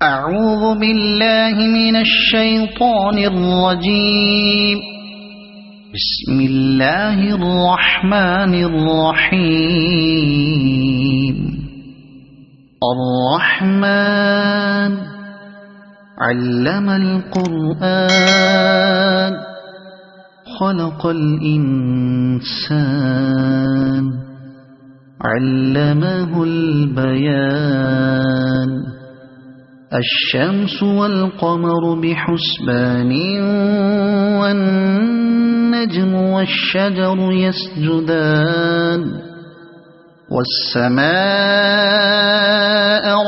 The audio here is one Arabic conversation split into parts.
أعوذ بالله من الشيطان الرجيم. بسم الله الرحمن الرحيم. الرحمن علم القرآن خلق الإنسان علمه البيان. الشمس والقمر بحسبان والنجم والشجر يسجدان. والسماء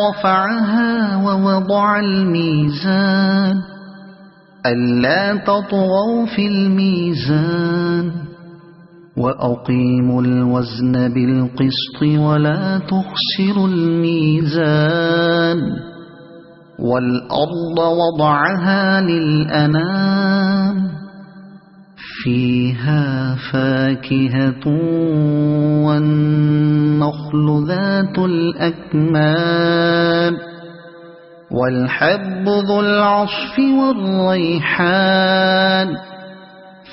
رفعها ووضع الميزان ألا تطغوا في الميزان وأقيموا الوزن بالقسط ولا تخسروا الميزان. والأرض وضعها للأنام فيها فاكهة والنخل ذات الأكمام والحب ذو العصف والريحان.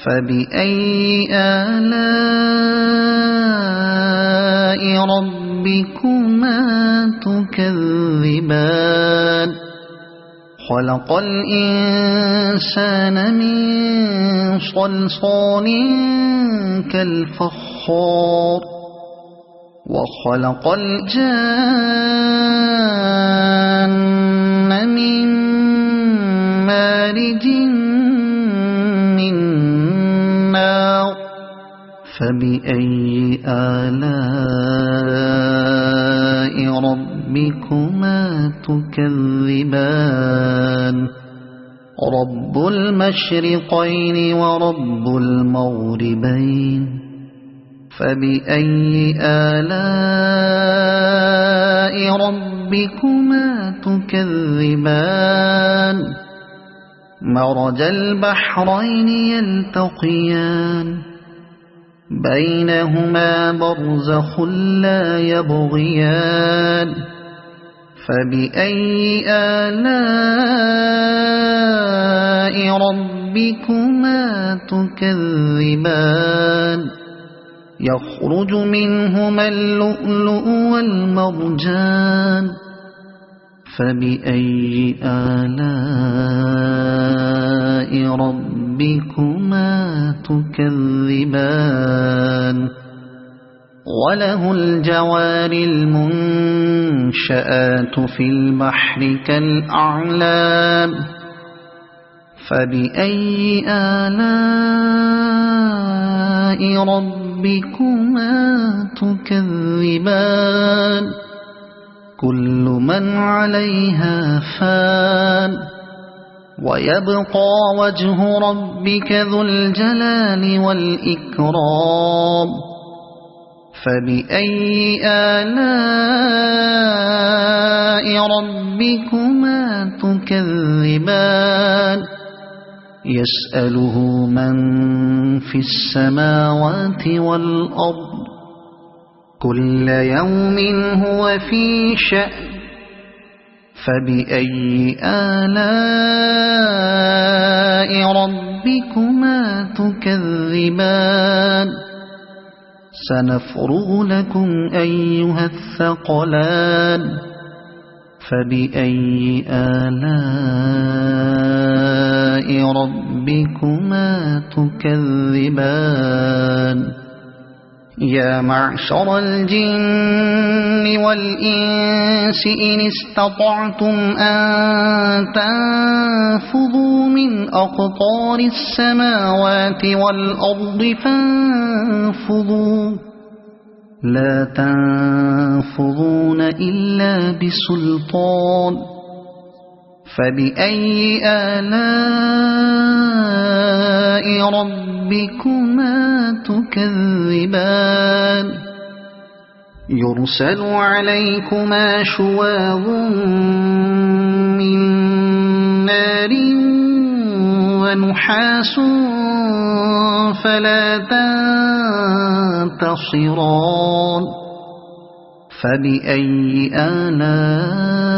فبأي آلاء ربكما تكذبان. خلق الإنسان من صلصال كالفخار وخلق الجان من مارج من نار. فبأي آلاء ربكما تكذبان. رب المشرقين ورب المغربين. فبأي آلاء ربكما تكذبان. مرج البحرين يلتقيان بينهما برزخ لا يبغيان. فبأي آلاء ربكما تكذبان. يخرج منهما اللؤلؤ والمرجان. فبأي آلاء ربكما تكذبان. وله الجوار المنشآت في البحر كالأعلام. فبأي آلاء ربكما تكذبان. كل من عليها فان ويبقى وجه ربك ذو الجلال والإكرام. فبأي آلاء ربكما تكذبان. يسأله من في السماوات والأرض كل يوم هو في شأن. فبأي آلاء ربكما تكذبان. سنفرغ لكم أيها الثقلان. فبأي آلاء ربكما تكذبان. يا معشر الجن والإنس إن استطعتم أن تنفذوا من أقطار السماوات والأرض فانفذوا لا تنفذون إلا بسلطان. فبأي آلاء ربكما تكذبان. يرسل عليكما شواظ من نار ونحاس فلا تنتصران. فبأي آلاء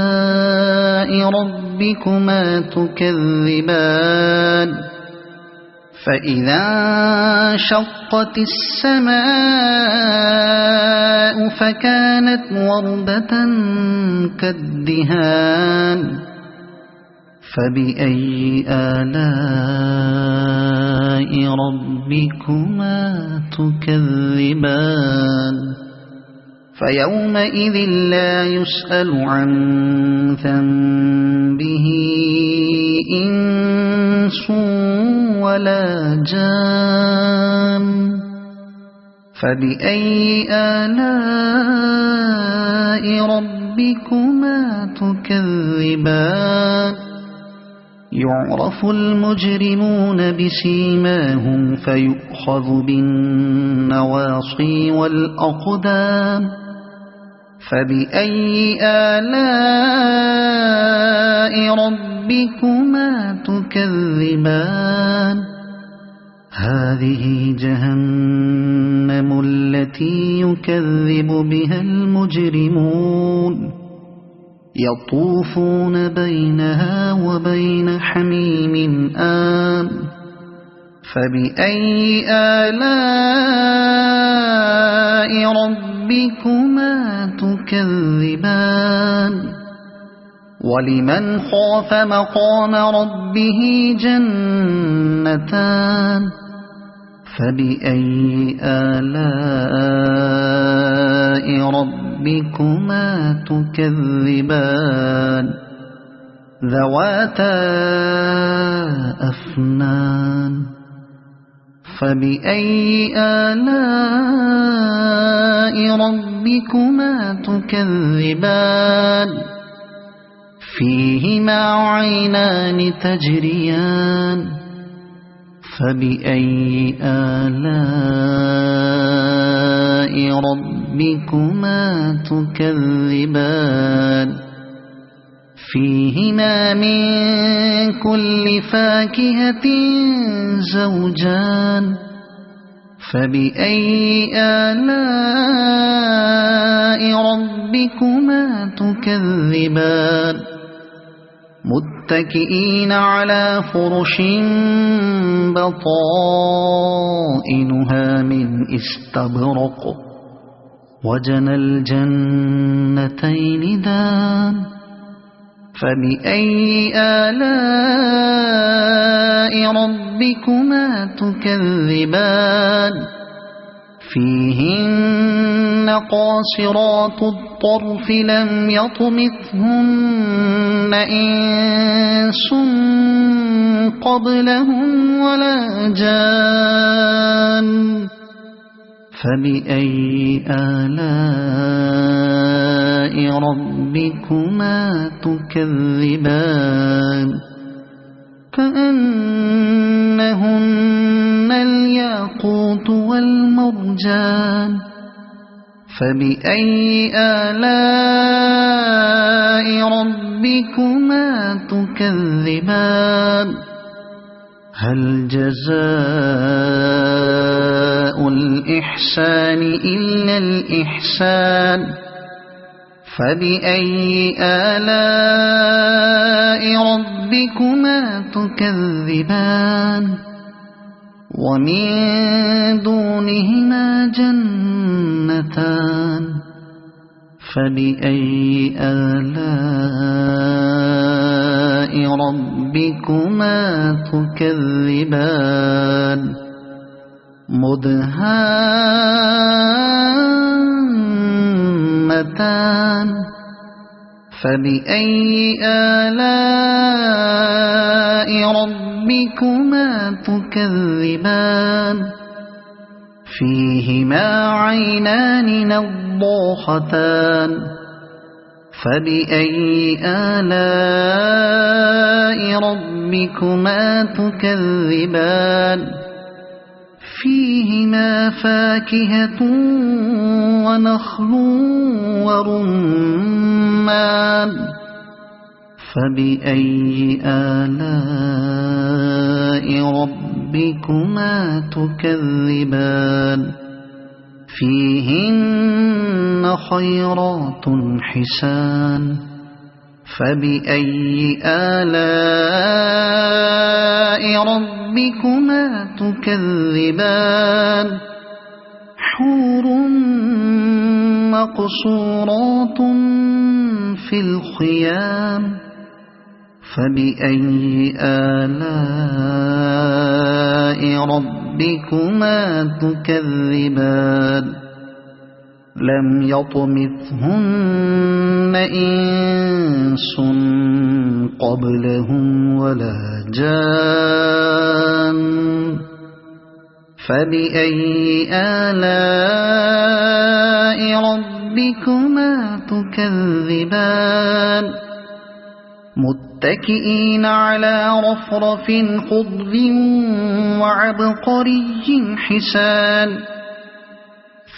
ربكما تكذبان فإذا انشقت السماء فكانت وردة كالدهان فبأي آلاء ربكما تكذبان فيومئذ لا يسأل عن ذنبه إنس ولا جان فبأي آلاء ربكما تكذبان يعرف المجرمون بسيماهم فيؤخذ بالنواصي والأقدام فبأي آلاء ربكما تكذبان هذه جهنم التي يكذب بها المجرمون يطوفون بينها وبين حميم آن فبأي آلاء ربكما تكذبان ولمن خاف مقام ربه جنتان فبأي آلاء ربكما تكذبان ذواتا أفنان فبأي آلاء ربكما تكذبان فيهما عينان تجريان فبأي آلاء ربكما تكذبان فيهما من كل فاكهة زوجان فبأي آلاء ربكما تكذبان متكئين على فرش بطائنها من استبرق وجنى الجنتين دان فبأي آلاء ربكما تكذبان فيهن قاصرات الطرف لم يطمثهن إنس قبلهم ولا جان فبأي آلاء ربكما تكذبان كأنهن الياقوت والمرجان فبأي آلاء ربكما تكذبان هل جزاء الإحسان إلا الإحسان فبأي آلاء ربكما تكذبان ومن دونهما جنتان فبأي آلاء ربكما تكذبان مدهامتان فبأي آلاء ربكما تكذبان فيهما عينان نضاختان فبأي آلاء ربكما تكذبان فيهما فاكهة ونخل ورمان فبأي آلاء ربكما تكذبان فيهن خيرات حسان فبأي آلاء ربكما تكذبان حور مقصورات في الخيام فبأي آلاء ربكما تكذبان لم يطمثهن إنس قبلهم ولا جان فبأي آلاء ربكما تكذبان متكئين على رفرف خضر وعبقري حسان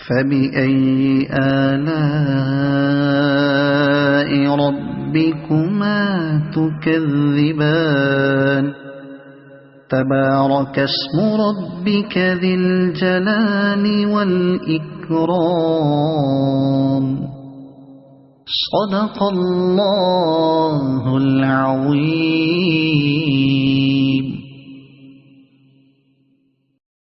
فبأي آلاء ربكما تكذبان تبارك اسم ربك ذي الجلال والإكرام صدق الله العظيم.